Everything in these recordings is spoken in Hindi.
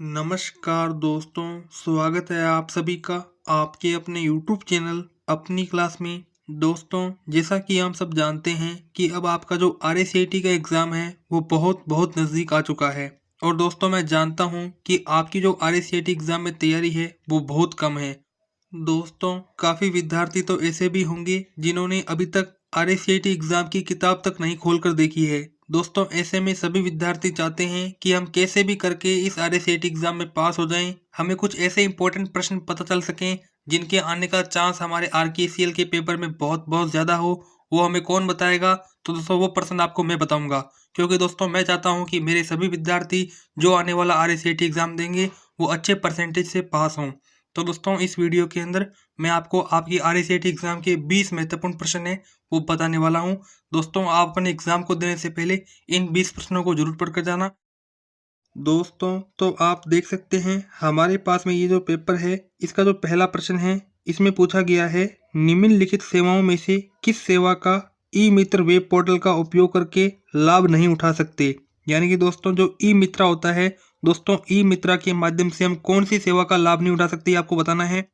नमस्कार दोस्तों, स्वागत है आप सभी का आपके अपने YouTube चैनल अपनी क्लास में। दोस्तों, जैसा कि हम सब जानते हैं कि अब आपका जो RACIT का एग्ज़ाम है वो बहुत बहुत नज़दीक आ चुका है। और दोस्तों, मैं जानता हूँ कि आपकी जो RACIT एग्ज़ाम में तैयारी है वो बहुत कम है। दोस्तों, काफ़ी विद्यार्थी तो ऐसे भी होंगे जिन्होंने अभी तक RACIT एग्ज़ाम की किताब तक नहीं खोल कर देखी है। दोस्तों, ऐसे में सभी विद्यार्थी चाहते हैं कि हम कैसे भी करके इस RACIT एग्ज़ाम में पास हो जाएं। हमें कुछ ऐसे इंपॉर्टेंट प्रश्न पता चल सकें जिनके आने का चांस हमारे RKCL के पेपर में बहुत बहुत ज़्यादा हो। वो हमें कौन बताएगा? तो दोस्तों, वो पर्सन आपको मैं बताऊंगा, क्योंकि दोस्तों मैं चाहता हूं कि मेरे सभी विद्यार्थी जो आने वाला RACIT एग्ज़ाम देंगे वो अच्छे परसेंटेज से पास हों। तो दोस्तों, इस वीडियो के अंदर मैं आपको आपकी RACIT एग्ज़ाम के 20 महत्वपूर्ण प्रश्न हैं वो बताने वाला हूं। दोस्तों, आप अपने एग्ज़ाम को देने से पहले इन 20 प्रश्नों को जरूर पढ़ कर जाना। दोस्तों, तो आप देख सकते हैं हमारे पास में ये जो पेपर है, इसका जो पहला प्रश्न है, इसमें पूछा गया है निम्नलिखित सेवाओं में से किस सेवा का ई मित्र वेब पोर्टल का उपयोग करके लाभ नहीं उठा सकते। यानी कि दोस्तों, जो ई मित्रा होता है, दोस्तों ई मित्रा के माध्यम से हम कौन सी सेवा का लाभ नहीं उठा सकते, ये आपको बताना है।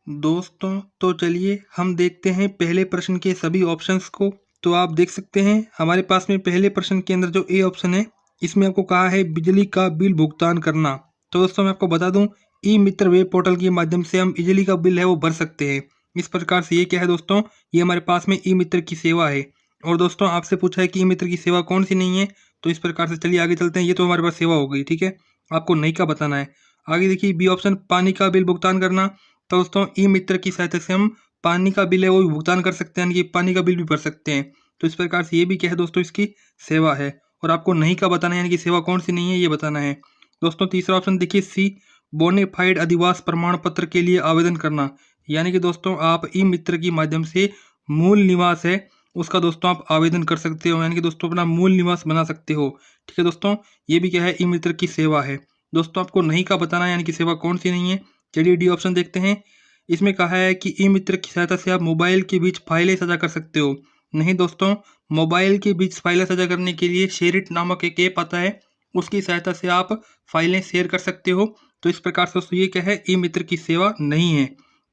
दोस्तों, तो चलिए हम देखते हैं पहले प्रश्न के सभी ऑप्शंस को। तो आप देख सकते हैं हमारे पास में पहले प्रश्न के अंदर जो ए ऑप्शन है, इसमें आपको कहा है बिजली का बिल भुगतान करना। तो दोस्तों, मैं आपको बता दूं, ई मित्र वेब पोर्टल के माध्यम से हम बिजली का बिल है वो भर सकते हैं। इस प्रकार से ये क्या है दोस्तों, ये हमारे पास में ई मित्र की सेवा है। और दोस्तों, आपसे पूछा है कि ई मित्र की सेवा कौन सी नहीं है, तो इस प्रकार से चलिए आगे चलते हैं। ये तो हमारे पास सेवा हो गई, ठीक है। आपको नहीं का बताना है। आगे देखिए बी ऑप्शन, पानी का बिल भुगतान करना। तो दोस्तों, ई मित्र की सहायता से हम पानी का बिल है वो भी भुगतान कर सकते हैं, यानी कि पानी का बिल भी भर सकते हैं। तो इस प्रकार से ये भी क्या है दोस्तों, इसकी सेवा है। और आपको नहीं का बताना है, यानी कि सेवा कौन सी नहीं है ये बताना है। दोस्तों, तीसरा ऑप्शन देखिए सी, बोनेफाइड अधिवास प्रमाण पत्र के लिए आवेदन करना। यानी कि दोस्तों, आप ई मित्र के माध्यम से मूल निवास है उसका दोस्तों आप आवेदन कर सकते हो, यानी कि दोस्तों अपना मूल निवास बना सकते हो। ठीक है दोस्तों, ये भी क्या है, ई मित्र की सेवा है। दोस्तों, आपको नहीं का बताना है, यानी कि सेवा कौन सी नहीं है। चलिए डी ऑप्शन देखते हैं। इसमें कहा है कि ई मित्र की सहायता से आप मोबाइल के बीच फाइलें साझा कर सकते हो। नहीं दोस्तों, मोबाइल के बीच फाइलें साझा करने के लिए शेयरिट नामक एक ऐप आता है, उसकी सहायता से आप फाइलें शेयर कर सकते हो। तो इस प्रकार से दोस्तों ये क्या है, ई मित्र की सेवा नहीं है।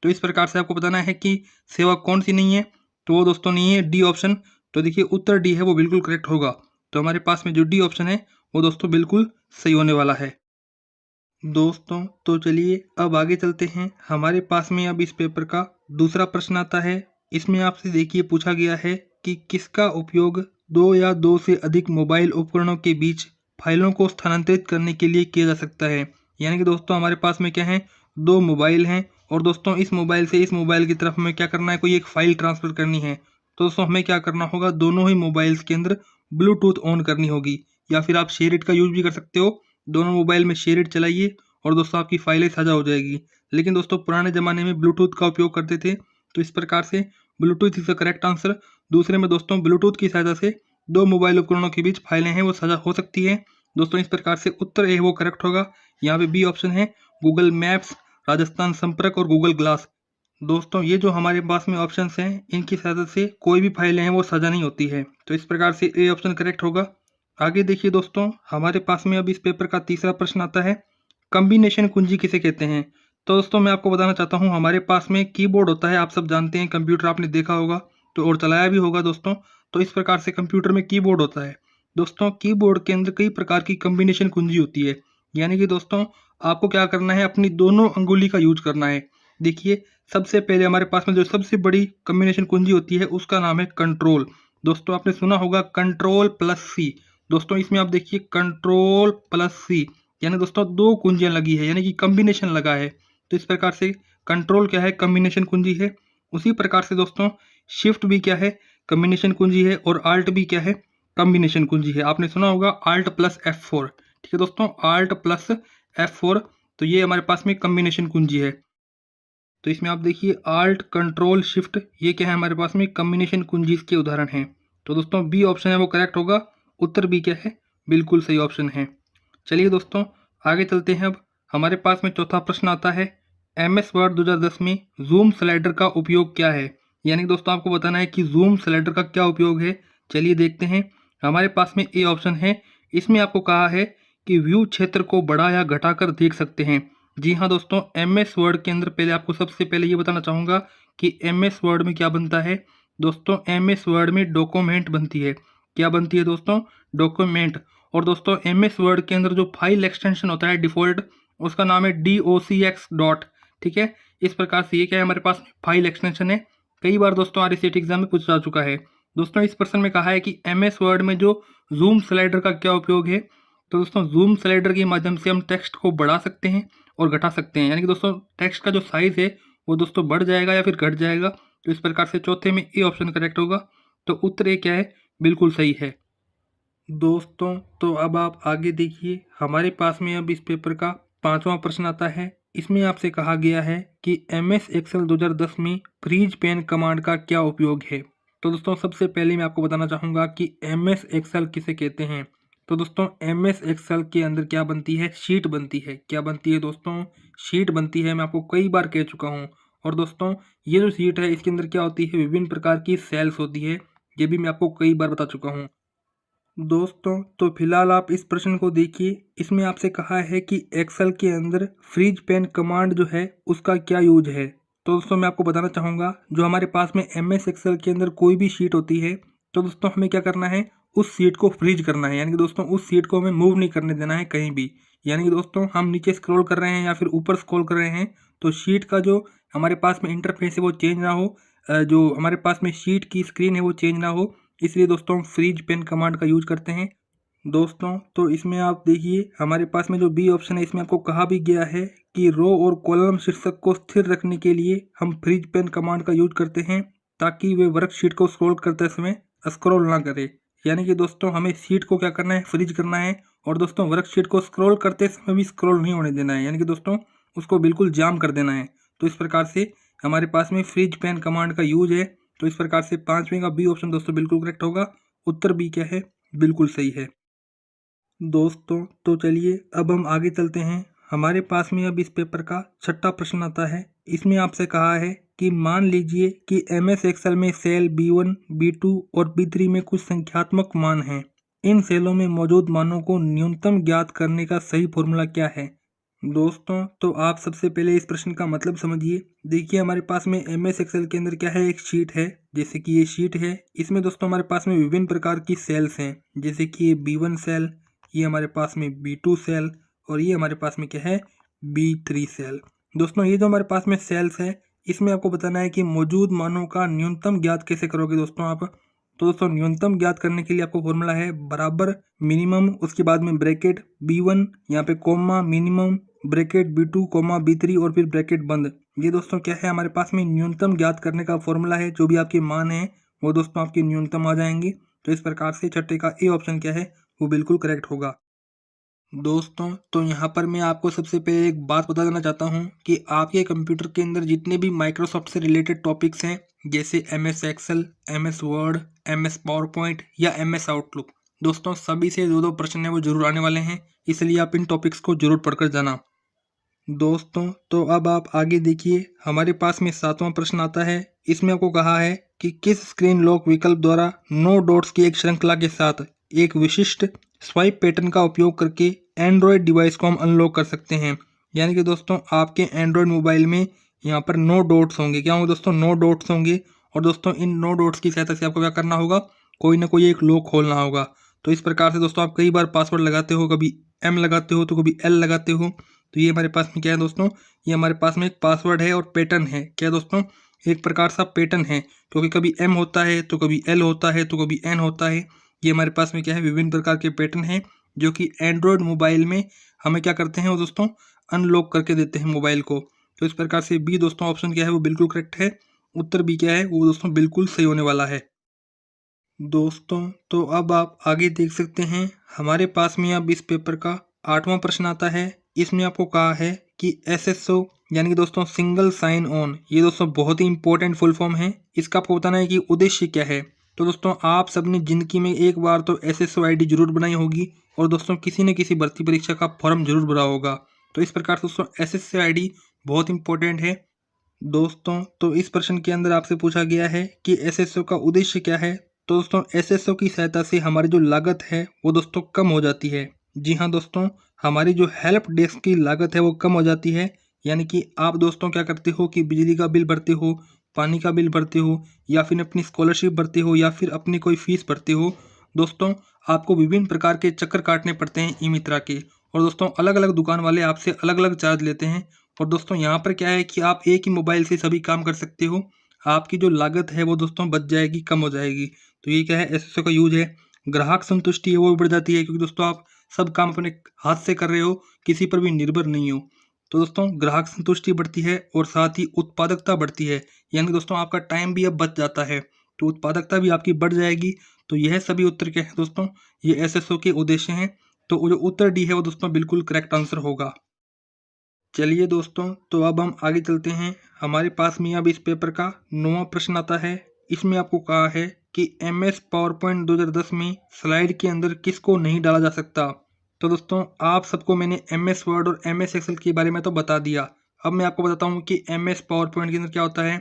तो इस प्रकार से आपको बताना है कि सेवा कौन सी नहीं है। तो वो दोस्तों नहीं है डी ऑप्शन। तो देखिए उत्तर डी है वो बिल्कुल करेक्ट होगा। तो हमारे पास में जो डी ऑप्शन है वो दोस्तों बिल्कुल सही होने वाला है। दोस्तों, तो चलिए अब आगे चलते हैं। हमारे पास में अब इस पेपर का दूसरा प्रश्न आता है। इसमें आपसे देखिए पूछा गया है कि किसका उपयोग दो या दो से अधिक मोबाइल उपकरणों के बीच फाइलों को स्थानांतरित करने के लिए किया जा सकता है। यानी कि दोस्तों हमारे पास में क्या है, दो मोबाइल हैं और दोस्तों इस मोबाइल से इस मोबाइल की तरफ हमें क्या करना है, कोई एक फाइल ट्रांसफ़र करनी है। तो दोस्तों हमें क्या करना होगा, दोनों ही मोबाइल्स के अंदर ब्लूटूथ ऑन करनी होगी, या फिर आप शेयरिट का यूज भी कर सकते हो। दोनों मोबाइल में शेयरिट चलाइए और दोस्तों आपकी फाइलें साझा हो जाएगी। लेकिन दोस्तों पुराने ज़माने में ब्लूटूथ का उपयोग करते थे, तो इस प्रकार से Bluetooth is the correct answer. दूसरे में दोस्तों ब्लूटूथ की सहायता से दो मोबाइल उपकरणों के बीच फाइलें हैं वो साझा हो सकती है। दोस्तों इस प्रकार से उत्तर ए वो करेक्ट होगा। यहाँ पे बी ऑप्शन है गूगल मैप्स, राजस्थान संपर्क और गूगल ग्लास। दोस्तों ये जो हमारे पास में ऑप्शंस हैं, इनकी सहायता से कोई भी फाइलें हैं वो साझा नहीं होती है। तो इस प्रकार से ए ऑप्शन करेक्ट होगा। आगे देखिए दोस्तों, हमारे पास में अब इस पेपर का तीसरा प्रश्न आता है, कॉम्बिनेशन कुंजी किसे कहते हैं। तो दोस्तों मैं आपको बताना चाहता हूँ, हमारे पास में कीबोर्ड होता है, आप सब जानते हैं, कंप्यूटर आपने देखा होगा तो और चलाया भी होगा दोस्तों। तो इस प्रकार से कंप्यूटर में कीबोर्ड होता है। दोस्तों कीबोर्ड के अंदर कई प्रकार की कॉम्बिनेशन कुंजी होती है। यानी कि दोस्तों आपको क्या करना है, अपनी दोनों अंगुली का यूज करना है। देखिए सबसे पहले हमारे पास में जो सबसे बड़ी कॉम्बिनेशन कुंजी होती है उसका नाम है कंट्रोल। दोस्तों आपने सुना होगा कंट्रोल प्लस सी। दोस्तों इसमें आप देखिए कंट्रोल प्लस सी, यानी दोस्तों दो कुंजियां लगी है, यानी कि कॉम्बिनेशन लगा है। तो इस प्रकार से कंट्रोल क्या है, कॉम्बिनेशन कुंजी है। उसी प्रकार से दोस्तों शिफ्ट भी क्या है, कॉम्बिनेशन कुंजी है। और आल्ट भी क्या है, कॉम्बिनेशन कुंजी है। आपने सुना होगा आल्ट प्लस F4। ठीक है दोस्तों, आल्ट प्लस F4, तो ये हमारे पास में कॉम्बिनेशन कुंजी है। तो इसमें आप देखिए आल्ट कंट्रोल शिफ्ट, ये क्या है हमारे पास में कॉम्बिनेशन कुंजीज के उदाहरण हैं। तो दोस्तों बी ऑप्शन है वो करेक्ट होगा। उत्तर बी क्या है, बिल्कुल सही ऑप्शन है। चलिए दोस्तों आगे चलते हैं। अब हमारे पास में चौथा प्रश्न आता है, MS वर्ड 2010 में जूम स्लाइडर का उपयोग क्या है। यानी कि दोस्तों आपको बताना है कि जूम स्लाइडर का क्या उपयोग है। चलिए देखते हैं। हमारे पास में ए ऑप्शन है, इसमें आपको कहा है कि व्यू क्षेत्र को बढ़ा या घटाकर देख सकते हैं। जी हाँ दोस्तों, MS वर्ड के अंदर पहले आपको सबसे पहले ये बताना चाहूँगा कि MS वर्ड में क्या बनता है। दोस्तों MS वर्ड में डॉक्यूमेंट बनती है। क्या बनती है दोस्तों? डॉक्यूमेंट। और दोस्तों MS वर्ड के अंदर जो फाइल एक्सटेंशन होता है डिफ़ॉल्ट, उसका नाम है docx डॉट। ठीक है, इस प्रकार से ये क्या है, हमारे पास फाइल एक्सटेंशन है। कई बार दोस्तों RCT एग्जाम में पूछा जा चुका है। दोस्तों इस प्रश्न में कहा है कि MS वर्ड में जो जूम स्लाइडर का क्या उपयोग है। तो दोस्तों जूम स्लाइडर के माध्यम से हम टेक्स्ट को बढ़ा सकते हैं और घटा सकते हैं, यानी कि दोस्तों टेक्स्ट का जो साइज है वो दोस्तों बढ़ जाएगा या फिर घट जाएगा। तो इस प्रकार से चौथे में ए ऑप्शन करेक्ट होगा। तो उत्तर ए क्या है, बिल्कुल सही है। दोस्तों तो अब आप आगे देखिए, हमारे पास में अब इस पेपर का 5वां प्रश्न आता है। इसमें आपसे कहा गया है कि MS एक्सेल 2010 में फ्रीज पेन कमांड का क्या उपयोग है। तो दोस्तों सबसे पहले मैं आपको बताना चाहूँगा कि MS एक्सेल किसे कहते हैं। तो दोस्तों MS एक्सेल के अंदर क्या बनती है, शीट बनती है। क्या बनती है दोस्तों? शीट बनती है। मैं आपको कई बार कह चुका हूँ। और दोस्तों ये जो शीट है इसके अंदर क्या होती है, विभिन्न प्रकार की सेल्स होती है। ये भी मैं आपको कई बार बता चुका हूँ। दोस्तों तो फिलहाल आप इस प्रश्न को देखिए। इसमें आपसे कहा है कि एक्सेल के अंदर फ्रीज पेन कमांड जो है उसका क्या यूज है। तो दोस्तों मैं आपको बताना चाहूँगा, जो हमारे पास में MS एक्सेल के अंदर कोई भी शीट होती है तो दोस्तों हमें क्या करना है, उस शीट को फ्रीज करना है। यानी कि दोस्तों उस शीट को हमें मूव नहीं करने देना है कहीं भी। यानी कि दोस्तों हम नीचे स्क्रॉल कर रहे हैं या फिर ऊपर स्क्रॉल कर रहे हैं तो शीट का जो हमारे पास में इंटरफेस है वो चेंज ना हो, जो हमारे पास में शीट की स्क्रीन है वो चेंज ना हो, इसलिए दोस्तों हम फ्रीज पेन कमांड का यूज करते हैं। दोस्तों तो इसमें आप देखिए, हमारे पास में जो बी ऑप्शन है इसमें आपको कहा भी गया है कि रो और कॉलम शीर्षक को स्थिर रखने के लिए हम फ्रीज पेन कमांड का यूज करते हैं ताकि वे वर्कशीट को स्क्रॉल करते समय स्क्रॉल ना करे। यानी कि दोस्तों हमें शीट को क्या करना है, फ्रीज करना है। और दोस्तों वर्कशीट को स्क्रॉल करते समय भी स्क्रॉल नहीं होने देना है, यानी कि दोस्तों उसको बिल्कुल जाम कर देना है। तो इस प्रकार से हमारे पास में फ्रीज पेन कमांड का यूज है। तो इस प्रकार से 5वें का बी ऑप्शन दोस्तों बिल्कुल करेक्ट होगा। उत्तर बी क्या है, बिल्कुल सही है। दोस्तों तो चलिए अब हम आगे चलते हैं। हमारे पास में अब इस पेपर का 6वां प्रश्न आता है। इसमें आपसे कहा है कि मान लीजिए कि MS एक्सेल में सेल B1, B2 और B3 में कुछ संख्यात्मक मान हैं। इन सेलों में मौजूद मानों को न्यूनतम ज्ञात करने का सही फॉर्मूला क्या है। दोस्तों तो आप सबसे पहले इस प्रश्न का मतलब समझिए। देखिए हमारे पास में MS एक्सेल के अंदर क्या है, एक शीट है। जैसे कि ये शीट है, इसमें दोस्तों हमारे पास में विभिन्न प्रकार की सेल्स हैं। जैसे कि ये B1 सेल, ये हमारे पास में B2 सेल और ये हमारे पास में क्या है, B3 सेल। दोस्तों ये जो हमारे पास में सेल्स है इसमें आपको बताना है कि मौजूद मानों का न्यूनतम ज्ञात कैसे करोगे दोस्तों आप। तो दोस्तों न्यूनतम ज्ञात करने के लिए आपको फॉर्मूला है बराबर मिनिमम, उसके बाद में ब्रैकेट B1, यहाँ पे comma minimum, bracket B2 comma B3 और फिर ब्रैकेट बंद। ये दोस्तों क्या है, हमारे पास में न्यूनतम ज्ञात करने का फॉर्मूला है। जो भी आपके मान है वो दोस्तों आपके न्यूनतम आ जाएंगे। तो इस प्रकार से 6 का ए ऑप्शन क्या है, वो बिल्कुल करेक्ट होगा। दोस्तों तो यहाँ पर मैं आपको सबसे पहले एक बात बता देना चाहता हूँ कि आपके कंप्यूटर के अंदर जितने भी माइक्रोसॉफ्ट से रिलेटेड टॉपिक्स हैं, जैसे MS Excel, MS Word, MS PowerPoint या MS आउटलुक, दोस्तों सभी से 2-2 प्रश्न है वो जरूर आने वाले हैं। इसलिए आप इन टॉपिक्स को जरूर पढ़कर जाना। दोस्तों तो अब आप आगे देखिए, हमारे पास में 7वां प्रश्न आता है। इसमें आपको कहा है कि किस स्क्रीन लॉक विकल्प द्वारा 9 डॉट्स की एक श्रृंखला के साथ एक विशिष्ट स्वाइप पैटर्न का उपयोग करके एंड्रॉयड डिवाइस को हम अनलॉक कर सकते हैं। यानी कि दोस्तों आपके एंड्रॉयड मोबाइल में यहाँ पर 9 डॉट्स होंगे। क्या होंगे दोस्तों, 9 डॉट्स होंगे। और दोस्तों इन 9 डॉट्स की सहायता से आपको क्या करना होगा, कोई ना कोई एक लॉक खोलना होगा। तो इस प्रकार से दोस्तों आप कई बार पासवर्ड लगाते हो, कभी M लगाते हो तो कभी L लगाते हो। तो ये हमारे पास में क्या है दोस्तों, ये हमारे पास में एक पासवर्ड है और पैटर्न है। क्या दोस्तों, एक प्रकार सा पैटर्न है, क्योंकि कभी M होता है तो कभी L होता है तो कभी N होता है। ये हमारे पास में क्या है, विभिन्न प्रकार के पैटर्न हैं जो कि एंड्रॉयड मोबाइल में हमें क्या करते हैं वो दोस्तों, अनलॉक करके देते हैं मोबाइल को। तो इस प्रकार से बी दोस्तों ऑप्शन क्या है, वो बिल्कुल करेक्ट है। उत्तर बी क्या है, वो दोस्तों बिल्कुल सही होने वाला है। दोस्तों तो अब आप आगे देख सकते हैं, हमारे पास में अब इस पेपर का 8वां प्रश्न आता है। इसमें आपको कहा है कि SSO यानी कि दोस्तों सिंगल साइन ऑन, ये दोस्तों बहुत ही इंपॉर्टेंट फुल फॉर्म है। इसका आपको बताना है कि उद्देश्य क्या है। तो दोस्तों आप सबने ज़िंदगी में एक बार तो SSO ID जरूर बनाई होगी और दोस्तों किसी न किसी भर्ती परीक्षा का फॉर्म जरूर भरा होगा। तो इस प्रकार से दोस्तों SSO ID बहुत इंपॉर्टेंट है। दोस्तों तो इस प्रश्न के अंदर आपसे पूछा गया है कि SSO का उद्देश्य क्या है। तो दोस्तों SSO की सहायता से हमारी जो लागत है वो दोस्तों कम हो जाती है। जी हाँ दोस्तों, हमारी जो हेल्प डेस्क की लागत है वो कम हो जाती है। यानी कि आप दोस्तों क्या करते हो कि बिजली का बिल भरते हो, पानी का बिल भरते हो या फिर अपनी स्कॉलरशिप भरते हो या फिर अपनी कोई फीस भरते हो। दोस्तों, आपको विभिन्न प्रकार के चक्कर काटने पड़ते हैं ई मित्रा के, और दोस्तों अलग अलग दुकान वाले आपसे अलग अलग चार्ज लेते हैं। और दोस्तों यहाँ पर क्या है कि आप एक ही मोबाइल से सभी काम कर सकते हो। आपकी जो लागत है वो दोस्तों बच जाएगी, कम हो जाएगी। तो ये क्या है, एसएसओ का यूज है। ग्राहक संतुष्टि है वो भी बढ़ जाती है, क्योंकि दोस्तों आप सब काम अपने हाथ से कर रहे हो, किसी पर भी निर्भर नहीं हो। तो दोस्तों ग्राहक संतुष्टि बढ़ती है और साथ ही उत्पादकता बढ़ती है। यानी दोस्तों आपका टाइम भी अब बच जाता है, तो उत्पादकता भी आपकी बढ़ जाएगी। तो यह सभी उत्तर क्या है दोस्तों, ये एसएसओ के उद्देश्य हैं। तो जो उत्तर डी है वो दोस्तों बिल्कुल करेक्ट आंसर होगा। चलिए दोस्तों, तो अब हम आगे चलते हैं। हमारे पास में अब इस पेपर का 9वां प्रश्न आता है। इसमें आपको कहा है कि MS पावर पॉइंट 2010 में स्लाइड के अंदर किसको नहीं डाला जा सकता। तो दोस्तों आप सबको मैंने MS वर्ड और MS एक्सेल के बारे में तो बता दिया। अब मैं आपको बताता हूँ कि MS पावर पॉइंट के अंदर क्या होता है।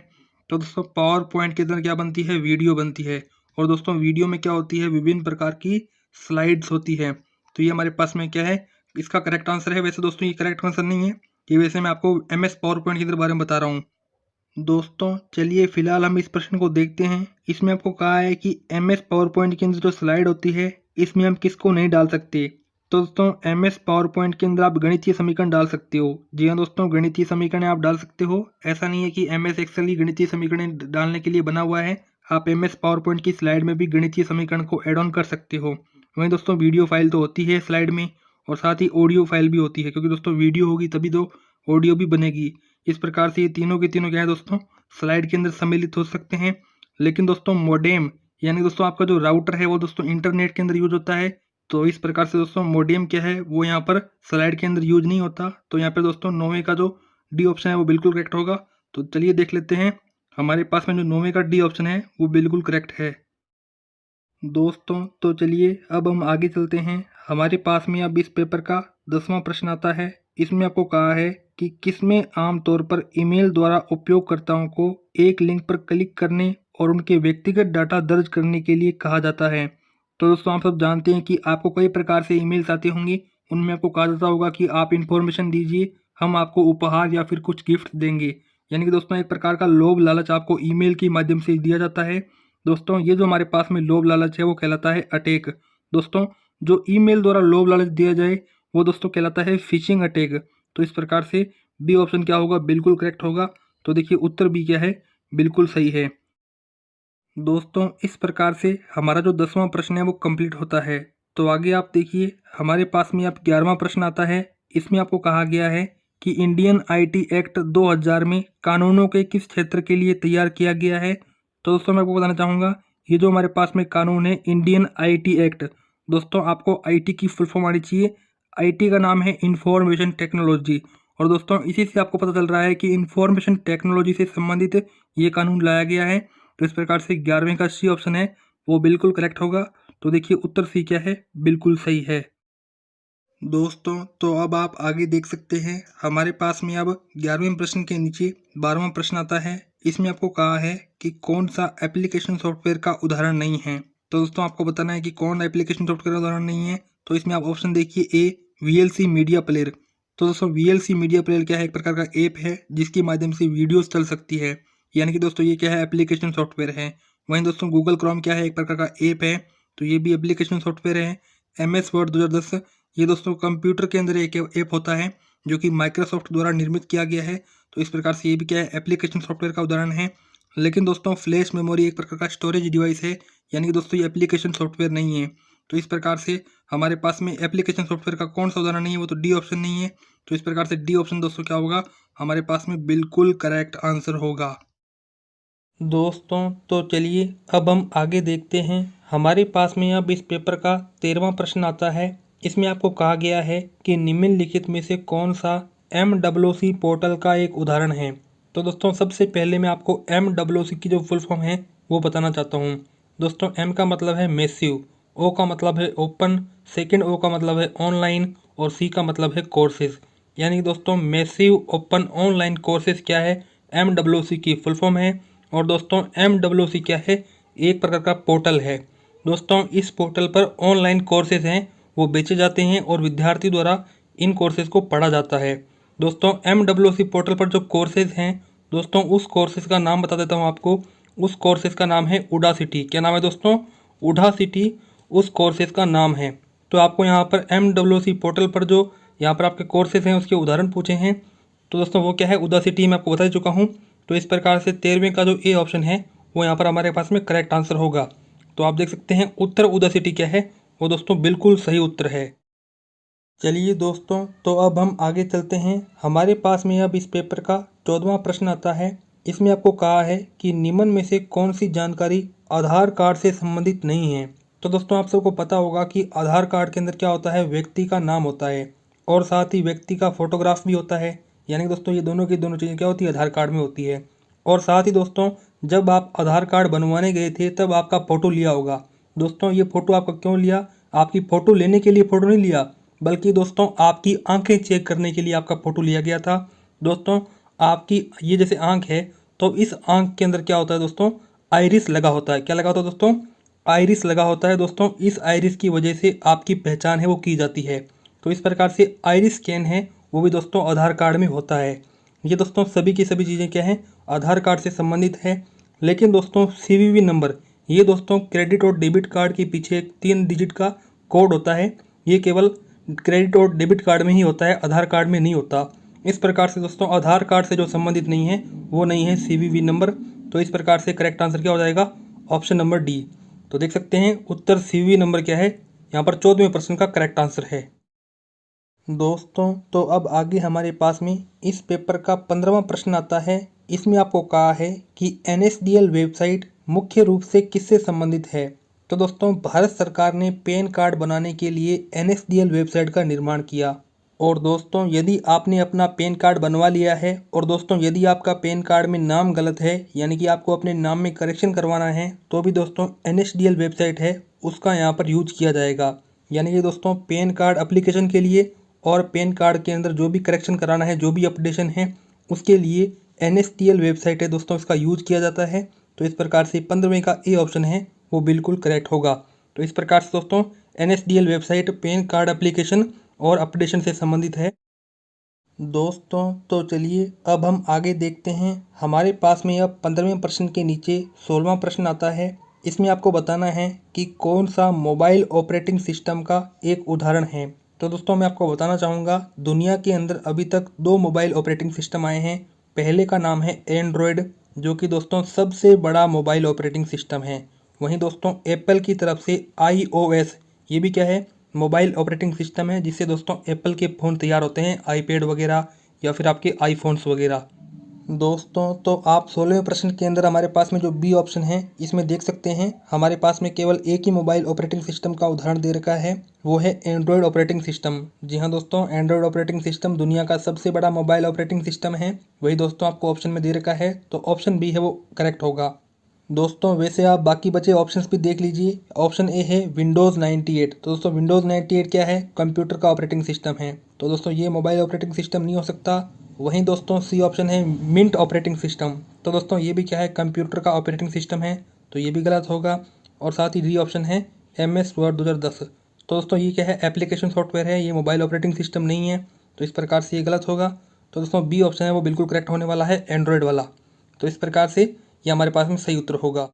तो दोस्तों पावर पॉइंट के अंदर क्या बनती है, वीडियो बनती है। और दोस्तों वीडियो में क्या होती है, विभिन्न प्रकार की स्लाइड्स होती है। तो ये हमारे पास में क्या है, इसका करेक्ट आंसर है। वैसे दोस्तों ये करेक्ट आंसर नहीं है, कि वैसे मैं आपको MS पावर पॉइंट के बारे में बता रहा हूँ। दोस्तों चलिए फिलहाल हम इस प्रश्न को देखते हैं। इसमें आपको कहा है कि MS पावर पॉइंट के अंदर जो स्लाइड होती है इसमें हम किसको नहीं डाल सकते। तो दोस्तों MS पावर पॉइंट के अंदर आप गणितीय समीकरण डाल सकते हो। जी हाँ दोस्तों, गणितीय समीकरण आप डाल सकते हो। ऐसा नहीं है कि MS एक्सेल ही गणितीय समीकरण डालने के लिए बना हुआ है। आप MS पावर पॉइंट की स्लाइड में भी गणितीय समीकरण को एड ऑन कर सकते हो। वहीं दोस्तों वीडियो फाइल तो होती है स्लाइड में, और साथ ही ऑडियो फाइल भी होती है, क्योंकि दोस्तों वीडियो होगी तभी तो ऑडियो भी बनेगी। इस प्रकार से ये तीनों के तीनों क्या है दोस्तों, स्लाइड के अंदर सम्मिलित हो सकते हैं। लेकिन दोस्तों मोडेम, यानी दोस्तों आपका जो राउटर है वो दोस्तों इंटरनेट के अंदर यूज होता है। तो इस प्रकार से दोस्तों मोडेम क्या है, वो यहाँ पर स्लाइड के अंदर यूज नहीं होता। तो यहाँ पर दोस्तों 9वें का जो डी ऑप्शन है वो बिल्कुल करेक्ट होगा। तो चलिए देख लेते हैं। हमारे पास में जो 9वें का डी ऑप्शन है वो बिल्कुल करेक्ट है। दोस्तों तो चलिए अब हम आगे चलते हैं। हमारे पास में अब इस पेपर का 10वां प्रश्न आता है। इसमें आपको कहा है कि किसमें आमतौर पर ईमेल द्वारा उपयोगकर्ताओं को एक लिंक पर क्लिक करने और उनके व्यक्तिगत डाटा दर्ज करने के लिए कहा जाता है। तो दोस्तों आप सब जानते हैं कि आपको कई प्रकार से ईमेल्स आती होंगी। उनमें आपको कहा जाता होगा कि आप इन्फॉर्मेशन दीजिए, हम आपको उपहार या फिर कुछ गिफ्ट देंगे। यानी कि दोस्तों एक प्रकार का लोभ लालच आपको ईमेल के माध्यम से दिया जाता है। दोस्तों ये जो हमारे पास में लोभ लालच है वो कहलाता है अटैक। दोस्तों जो ईमेल द्वारा लोभ लालच दिया जाए वो दोस्तों कहलाता है फिशिंग अटैक। तो इस प्रकार से बी ऑप्शन क्या होगा, बिल्कुल करेक्ट होगा। तो देखिए उत्तर बी क्या है, बिल्कुल सही है। दोस्तों इस प्रकार से हमारा जो 10वां प्रश्न है वो कंप्लीट होता है। तो आगे आप देखिए, हमारे पास में अब 11वां प्रश्न आता है। इसमें आपको कहा गया है कि इंडियन IT एक्ट 2000 में कानूनों के किस क्षेत्र के लिए तैयार किया गया है। तो दोस्तों मैं आपको बताना चाहूँगा, ये जो हमारे पास में कानून है इंडियन IT एक्ट, दोस्तों आपको IT की फुल फॉर्म आनी चाहिए। IT का नाम है इंफॉर्मेशन टेक्नोलॉजी। और दोस्तों इसी से आपको पता चल रहा है कि इंफॉर्मेशन टेक्नोलॉजी से संबंधित ये कानून लाया गया है। तो इस प्रकार से 11वें का सी ऑप्शन है वो बिल्कुल करेक्ट होगा। तो देखिए उत्तर सी क्या है, बिल्कुल सही है। दोस्तों तो अब आप आगे देख सकते हैं। हमारे पास में अब 11वें प्रश्न के नीचे 12वां प्रश्न आता है। इसमें आपको कहा है कि कौन सा एप्लीकेशन सॉफ्टवेयर का उदाहरण नहीं है। तो दोस्तों आपको बताना है कि कौन एप्लीकेशन सॉफ्टवेयर का उदाहरण नहीं है। तो इसमें आप ऑप्शन देखिए, ए VLC मीडिया प्लेयर। तो दोस्तों VLC मीडिया प्लेयर क्या है, एक प्रकार का ऐप है जिसके माध्यम से वीडियोस चल सकती है। यानी कि दोस्तों ये क्या है, एप्लीकेशन सॉफ्टवेयर है। वहीं दोस्तों गूगल क्रोम क्या है, एक प्रकार का ऐप है। तो ये भी एप्लीकेशन सॉफ्टवेयर है। MS वर्ड 2010, ये दोस्तों कंप्यूटर के अंदर एक ऐप होता है जो कि माइक्रोसॉफ्ट द्वारा निर्मित किया गया है। तो इस प्रकार से ये भी क्या है, एप्लीकेशन सॉफ्टवेयर का उदाहरण है। लेकिन दोस्तों फ्लैश मेमोरी एक प्रकार का स्टोरेज डिवाइस है, यानी कि दोस्तों ये एप्लीकेशन सॉफ्टवेयर नहीं है। तो इस प्रकार से हमारे पास में एप्लीकेशन सॉफ्टवेयर का कौन सा उदाहरण नहीं है, वो तो डी ऑप्शन नहीं है। तो इस प्रकार से डी ऑप्शन दोस्तों क्या होगा, हमारे पास में बिल्कुल करेक्ट आंसर होगा। दोस्तों तो चलिए अब हम आगे देखते हैं। हमारे पास में अब इस पेपर का 13वां प्रश्न आता है। इसमें आपको कहा गया है कि निम्नलिखित में से कौन सा MWC पोर्टल का एक उदाहरण है। तो दोस्तों सबसे पहले मैं आपको MWC की जो फुल फॉर्म है वो बताना चाहता हूँ। दोस्तों M का मतलब है मैसिव, O का मतलब है ओपन, सेकेंड O का मतलब है ऑनलाइन, और C का मतलब है कोर्सेज। यानी कि दोस्तों मैसिव ओपन ऑनलाइन कोर्सेज क्या है, MWC की फुल फॉर्म है। और दोस्तों MWC क्या है, एक प्रकार का पोर्टल है। दोस्तों इस पोर्टल पर ऑनलाइन कोर्सेज हैं वो बेचे जाते हैं और विद्यार्थी द्वारा इन कोर्सेज़ को पढ़ा जाता है। दोस्तों MWC पोर्टल पर जो कोर्सेज़ हैं दोस्तों, उस कोर्सेज़ का नाम बता देता हूँ आपको। उस कोर्सेज़ का नाम है उडासिटी। क्या नाम है दोस्तों? उडासिटी उस कोर्सेज़ का नाम है। तो आपको यहाँ पर MWC पोर्टल पर जो यहाँ पर आपके कोर्सेज़ हैं उसके उदाहरण पूछे हैं, तो दोस्तों वो क्या है, उडासिटी मैं आपको बता चुका हूँ। तो इस प्रकार से 13वें का जो ए ऑप्शन है वो यहाँ पर हमारे पास में करेक्ट आंसर होगा। तो आप देख सकते हैं उत्तर उडासिटी क्या है, वो दोस्तों बिल्कुल सही उत्तर है। चलिए दोस्तों, तो अब हम आगे चलते हैं। हमारे पास में अब इस पेपर का 14वां प्रश्न आता है। इसमें आपको कहा है कि निम्न में से कौन सी जानकारी आधार कार्ड से संबंधित नहीं है। तो दोस्तों आप सबको पता होगा कि आधार कार्ड के अंदर क्या होता है, व्यक्ति का नाम होता है और साथ ही व्यक्ति का फोटोग्राफ भी होता है। यानी कि दोस्तों ये दोनों की दोनों चीज़ें क्या होती है, आधार कार्ड में होती है। और साथ ही दोस्तों जब आप आधार कार्ड बनवाने गए थे तब आपका फ़ोटो लिया होगा। दोस्तों ये फ़ोटो आपका क्यों लिया? आपकी फ़ोटो लेने के लिए फ़ोटो नहीं लिया, बल्कि दोस्तों आपकी आंखें चेक करने के लिए आपका फ़ोटो लिया गया था। दोस्तों आपकी ये जैसे आंख है, तो इस आंख के अंदर क्या होता है दोस्तों, आइरिस लगा होता है। क्या लगा होता है दोस्तों? आइरिस लगा होता है। दोस्तों इस आइरिस की वजह से आपकी पहचान है वो की जाती है। तो इस प्रकार से आइरिस स्कैन है वो भी दोस्तों आधार कार्ड में होता है। ये दोस्तों सभी की सभी चीज़ें क्या हैं, आधार कार्ड से संबंधित है। लेकिन दोस्तों CVV नंबर, ये दोस्तों क्रेडिट और डेबिट कार्ड के पीछे एक 3 डिजिट का कोड होता है। ये केवल क्रेडिट और डेबिट कार्ड में ही होता है, आधार कार्ड में नहीं होता। इस प्रकार से दोस्तों आधार कार्ड से जो संबंधित नहीं है वो नहीं है CVV नंबर। तो इस प्रकार से करेक्ट आंसर क्या हो जाएगा, ऑप्शन नंबर डी। तो देख सकते हैं उत्तर CVV नंबर क्या है, यहाँ पर 14वें प्रश्न का करेक्ट आंसर है। दोस्तों तो अब आगे हमारे पास में इस पेपर का 15वां प्रश्न आता है। इसमें आपको कहा है कि NSDL वेबसाइट मुख्य रूप से किससे संबंधित है। तो दोस्तों भारत सरकार ने पैन कार्ड बनाने के लिए NSDL वेबसाइट का निर्माण किया। और दोस्तों यदि आपने अपना पैन कार्ड बनवा लिया है और दोस्तों यदि आपका पैन कार्ड में नाम गलत है, यानी कि आपको अपने नाम में करेक्शन करवाना है, तो भी दोस्तों NSDL वेबसाइट है उसका यहाँ पर यूज किया जाएगा। यानी कि दोस्तों पैन कार्ड एप्लीकेशन के लिए और पैन कार्ड के अंदर जो भी करेक्शन कराना है, जो भी अपडेशन है, उसके लिए NSDL वेबसाइट है दोस्तों इसका यूज किया जाता है। तो इस प्रकार से 15वें का ए ऑप्शन है वो बिल्कुल करेक्ट होगा। तो इस प्रकार से दोस्तों NSDL website pan card application और अपडेशन से संबंधित है। दोस्तों तो चलिए अब हम आगे देखते हैं। हमारे पास में अब 15वें प्रश्न के नीचे 16वां प्रश्न आता है। इसमें आपको बताना है कि कौन सा मोबाइल ऑपरेटिंग सिस्टम का एक उदाहरण है। तो दोस्तों मैं आपको बताना चाहूँगा, दुनिया के अंदर अभी तक 2 मोबाइल ऑपरेटिंग सिस्टम आए हैं। पहले का नाम है एंड्रॉयड, जो कि दोस्तों सबसे बड़ा मोबाइल ऑपरेटिंग सिस्टम है। वहीं दोस्तों एप्पल की तरफ से iOS, ये भी क्या है, मोबाइल ऑपरेटिंग सिस्टम है, जिससे दोस्तों एप्पल के फ़ोन तैयार होते हैं, आईपैड वगैरह या फिर आपके आईफोन्स वगैरह। दोस्तों तो आप 16वें प्रश्न के अंदर हमारे पास में जो बी ऑप्शन है इसमें देख सकते हैं हमारे पास में केवल एक ही मोबाइल ऑपरेटिंग सिस्टम का उदाहरण दे रखा है, वो है एंड्रॉयड ऑपरेटिंग सिस्टम। जी हाँ दोस्तों, एंड्रॉयड ऑपरेटिंग सिस्टम दुनिया का सबसे बड़ा मोबाइल ऑपरेटिंग सिस्टम है। वही दोस्तों आपको ऑप्शन में दे रखा है, तो ऑप्शन बी है वो करेक्ट होगा। दोस्तों वैसे आप बाकी बचे ऑप्शंस भी देख लीजिए। ऑप्शन ए है विंडोज़ 98। तो दोस्तों विंडोज़ 98 क्या है, कंप्यूटर का ऑपरेटिंग सिस्टम है। तो दोस्तों ये मोबाइल ऑपरेटिंग सिस्टम नहीं हो सकता। वहीं दोस्तों सी ऑप्शन है मिंट ऑपरेटिंग सिस्टम। तो दोस्तों ये भी क्या है, कंप्यूटर का ऑपरेटिंग सिस्टम है, तो ये भी गलत होगा। और साथ ही डी ऑप्शन है MS वर्ड 2010। तो दोस्तों ये क्या है, एप्लीकेशन सॉफ्टवेयर है, ये मोबाइल ऑपरेटिंग सिस्टम नहीं है, तो इस प्रकार से ये गलत होगा। तो दोस्तों बी ऑप्शन है वो बिल्कुल करेक्ट होने वाला है, एंड्रॉयड वाला। तो इस प्रकार से ये हमारे पास में सही उत्तर होगा।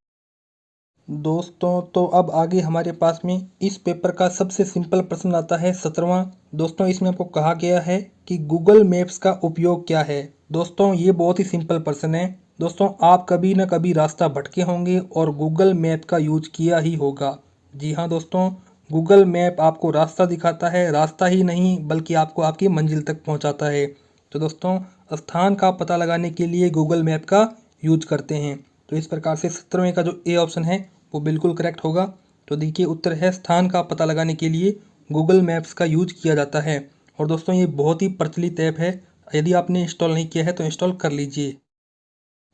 दोस्तों तो अब आगे हमारे पास में इस पेपर का सबसे सिंपल प्रश्न आता है 17वां। दोस्तों इसमें आपको कहा गया है कि गूगल मैप्स का उपयोग क्या है। दोस्तों ये बहुत ही सिंपल प्रश्न है। दोस्तों आप कभी ना कभी रास्ता भटके होंगे और गूगल मैप का यूज किया ही होगा। जी हाँ दोस्तों, गूगल मैप आपको रास्ता दिखाता है, रास्ता ही नहीं बल्कि आपको आपकी मंजिल तक पहुँचाता है। तो दोस्तों स्थान का पता लगाने के लिए गूगल मैप का यूज करते हैं। तो इस प्रकार से 17वें का जो ए ऑप्शन है वो बिल्कुल करेक्ट होगा। तो देखिए उत्तर है स्थान का पता लगाने के लिए गूगल मैप्स का यूज किया जाता है। और दोस्तों ये बहुत ही प्रचलित ऐप है, यदि आपने इंस्टॉल नहीं किया है तो इंस्टॉल कर लीजिए।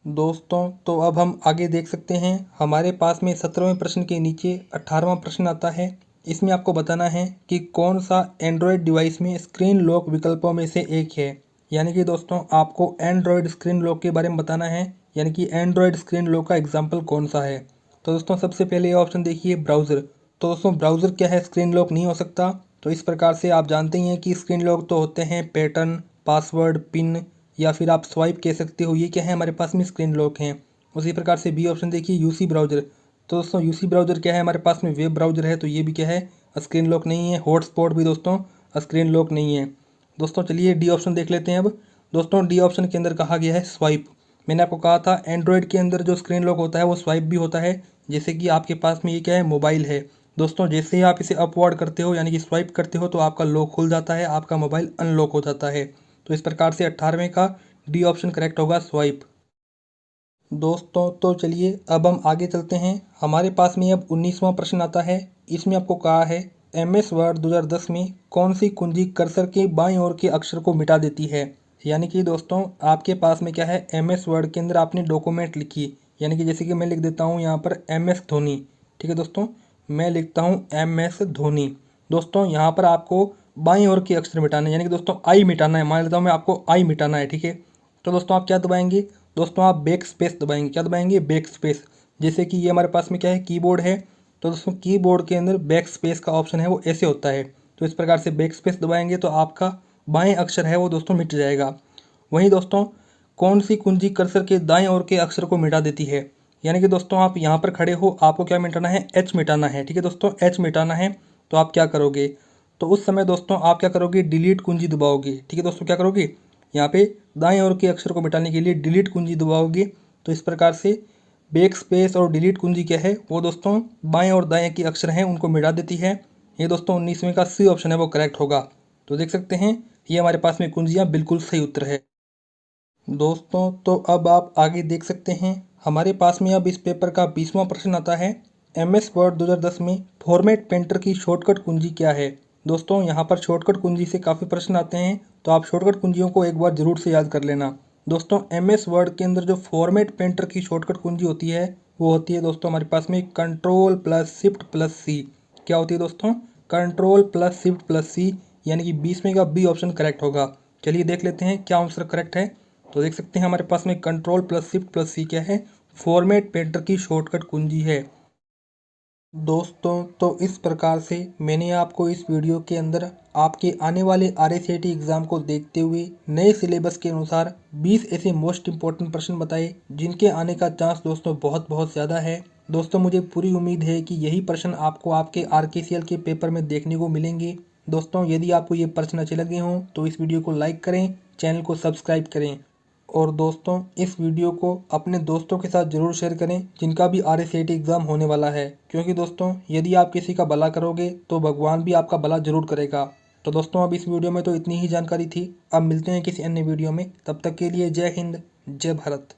दोस्तों तो अब हम आगे देख सकते हैं हमारे पास में 17वें प्रश्न के नीचे 18वां प्रश्न आता है। इसमें आपको बताना है कि कौन सा एंड्रॉयड डिवाइस में स्क्रीन लॉक विकल्पों में से एक है। यानी कि दोस्तों आपको एंड्रॉयड स्क्रीन लॉक के बारे में बताना है, यानी कि एंड्रॉयड स्क्रीन लॉक का एग्जाम्पल कौन सा है। तो दोस्तों सबसे पहले ये ऑप्शन देखिए ब्राउज़र। तो दोस्तों ब्राउज़र क्या है, स्क्रीन लॉक नहीं हो सकता। तो इस प्रकार से आप जानते ही हैं कि स्क्रीन लॉक तो होते हैं पैटर्न, पासवर्ड, पिन या फिर आप स्वाइप कह सकते हो, ये क्या है हमारे पास में स्क्रीन लॉक हैं। उसी प्रकार से बी ऑप्शन देखिए यूसी ब्राउज़र। तो दोस्तों यूसी ब्राउज़र क्या है हमारे पास में वेब ब्राउज़र है, तो ये भी क्या है स्क्रीन लॉक नहीं है। हॉटस्पॉट भी दोस्तों स्क्रीन लॉक नहीं है। दोस्तों चलिए डी ऑप्शन देख लेते हैं अब। दोस्तों डी ऑप्शन के अंदर कहा गया है स्वाइप। मैंने आपको कहा था एंड्रॉयड के अंदर जो स्क्रीन लॉक होता है वो स्वाइप भी होता है। जैसे कि आपके पास में ये क्या है मोबाइल है दोस्तों, जैसे ही आप इसे अपवर्ड करते हो यानी कि स्वाइप करते हो तो आपका लॉक खुल जाता है, आपका मोबाइल अनलॉक हो जाता है। तो इस प्रकार से 18वें का डी ऑप्शन करेक्ट होगा स्वाइप। दोस्तों तो चलिए अब हम आगे चलते हैं। हमारे पास में अब 19वां प्रश्न आता है। इसमें आपको कहा है MS वर्ड 2010 में कौन सी कुंजी कर्सर के बाईं ओर के अक्षर को मिटा देती है। यानी कि दोस्तों आपके पास में क्या है MS वर्ड के अंदर आपने डॉक्यूमेंट लिखी, यानी कि जैसे कि मैं लिख देता हूँ यहाँ पर MS धोनी। ठीक है दोस्तों, मैं लिखता हूँ MS धोनी। दोस्तों यहाँ पर आपको बाईं ओर के अक्षर मिटाने, यानी कि दोस्तों आई मिटाना है। मान लेता हूँ मैं आपको आई मिटाना है। ठीक है, तो दोस्तों आप क्या दबाएंगे, दोस्तों आप बैक स्पेस दबाएंगे। क्या दबाएंगे, बैक स्पेस। जैसे कि ये हमारे पास में क्या है कीबोर्ड है, तो दोस्तों कीबोर्ड के अंदर बैक स्पेस का ऑप्शन है वो ऐसे होता है। तो इस प्रकार से बैक स्पेस दबाएंगे तो आपका बाएं अक्षर है वो दोस्तों मिट जाएगा। वहीं दोस्तों कौन सी कुंजी कर्सर के दाएं ओर के अक्षर को मिटा देती है। यानी कि दोस्तों आप यहाँ पर खड़े हो, आपको क्या मिटाना है, एच मिटाना है। ठीक है दोस्तों, एच मिटाना है। तो आप क्या करोगे, तो उस समय दोस्तों आप क्या करोगे, डिलीट कुंजी दबाओगे। ठीक है दोस्तों, क्या करोगे, यहाँ पे दाएं ओर के अक्षर को मिटाने के लिए डिलीट कुंजी दबाओगे। तो इस प्रकार से बैक स्पेस और डिलीट कुंजी क्या है वो दोस्तों बाएं और दाएं के अक्षर हैं उनको मिटा देती है। ये दोस्तों 19वें का सी ऑप्शन है वो करेक्ट होगा। तो देख सकते हैं ये हमारे पास में कुंजियाँ बिल्कुल सही उत्तर है। दोस्तों तो अब आप आगे देख सकते हैं हमारे पास में अब इस पेपर का 20वां प्रश्न आता है। MS वर्ड 2010 में फॉर्मेट पेंटर की शॉर्टकट कुंजी क्या है। दोस्तों यहाँ पर शॉर्टकट कुंजी से काफ़ी प्रश्न आते हैं, तो आप शॉर्टकट कुंजियों को एक बार ज़रूर से याद कर लेना। दोस्तों MS वर्ड के अंदर जो फॉर्मेट पेंटर की शॉर्टकट कुंजी होती है वो होती है दोस्तों हमारे पास में Ctrl+Shift+C। क्या होती है दोस्तों, Ctrl+Shift+C, यानी कि 20वें का बी ऑप्शन करेक्ट होगा। चलिए देख लेते हैं क्या आंसर करेक्ट है। तो देख सकते हैं हमारे पास में Ctrl+Shift+C क्या है, फॉर्मेट पेंटर की शॉर्टकट कुंजी है। दोस्तों तो इस प्रकार से मैंने आपको इस वीडियो के अंदर आपके आने वाले RACT एग्ज़ाम को देखते हुए नए सिलेबस के अनुसार 20 ऐसे मोस्ट इम्पॉर्टेंट प्रश्न बताए जिनके आने का चांस दोस्तों बहुत ज़्यादा है। दोस्तों मुझे पूरी उम्मीद है कि यही प्रश्न आपको आपके RKCL के पेपर में देखने को मिलेंगे। दोस्तों यदि आपको ये प्रश्न अच्छे लगे हों तो इस वीडियो को लाइक करें, चैनल को सब्सक्राइब करें और दोस्तों इस वीडियो को अपने दोस्तों के साथ ज़रूर शेयर करें जिनका भी RACT एग्ज़ाम होने वाला है, क्योंकि दोस्तों यदि आप किसी का भला करोगे तो भगवान भी आपका भला ज़रूर करेगा। तो दोस्तों अब इस वीडियो में तो इतनी ही जानकारी थी। अब मिलते हैं किसी अन्य वीडियो में, तब तक के लिए जय हिंद, जय भारत।